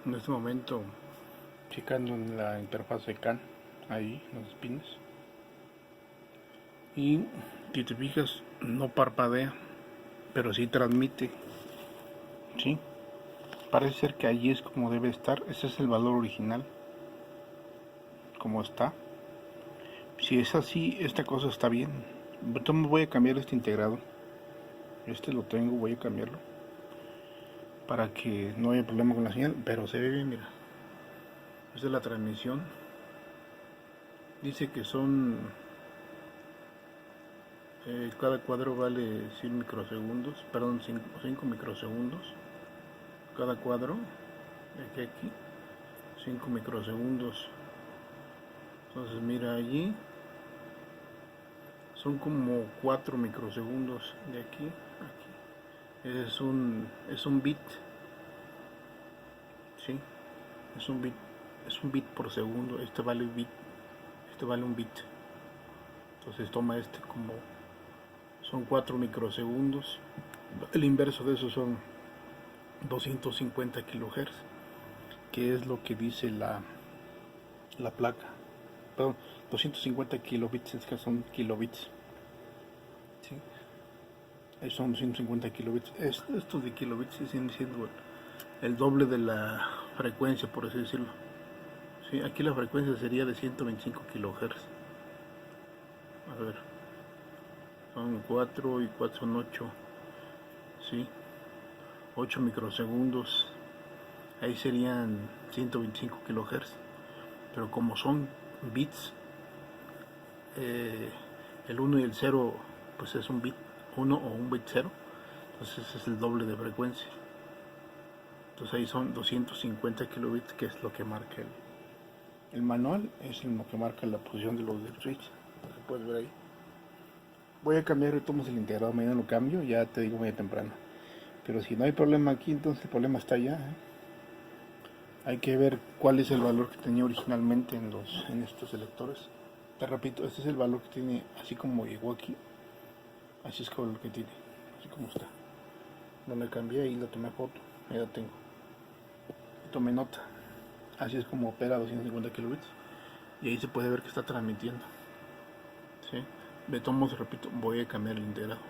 En este momento checando en la interfaz de CAN, ahí los pines, y si te fijas no parpadea, pero sí transmite, ¿sí? Parece ser que allí es como debe estar. Ese es el valor original, como está. Si es así, esta cosa está bien. Entonces voy a cambiar este integrado. Este lo tengo, voy a cambiarlo para que no haya problema con la señal, pero se ve bien, mira. Esta es la transmisión. Dice que son cada cuadro vale 100 microsegundos, perdón, 5 microsegundos. Cada cuadro, de aquí, 5 microsegundos. Entonces mira allí, son como 4 microsegundos de aquí a aquí. Es un bit, ¿sí? Es un bit por segundo. Este vale un bit. Entonces toma este como, son 4 microsegundos. El inverso de eso son 250 kilohertz, que es lo que dice la placa. Perdón, 250 kilobits, es que son kilobits. ¿Sí? Son 250 kilobits. Esto de kilobits sigue siendo el doble de la frecuencia, por así decirlo. ¿Sí? Aquí la frecuencia sería de 125 kilohertz. A ver, son 4 y 4 son 8. ¿Sí? 8 microsegundos. Ahí serían 125 kilohertz. Pero como son bits, el 1 y el 0 pues es un bit 1 o un bit 0, entonces es el doble de frecuencia. Entonces ahí son 250 kilobits, que es lo que marca el manual, es lo que marca la posición de los switch. Se puede ver ahí. Voy a cambiar el integrado, mañana lo cambio, ya te digo media temprano. Pero si no hay problema aquí, entonces el problema está allá, ¿eh? Hay que ver cuál es el valor que tenía originalmente en estos selectores. Te repito, este es el valor que tiene, así como llegó aquí. Así es como lo que tiene, así como está. No le cambié y le tomé foto, ya la tengo. Tomé nota. Así es como opera 250 kilobits. Y ahí se puede ver que está transmitiendo. ¿Sí? De todos modos, repito, voy a cambiar el integrado.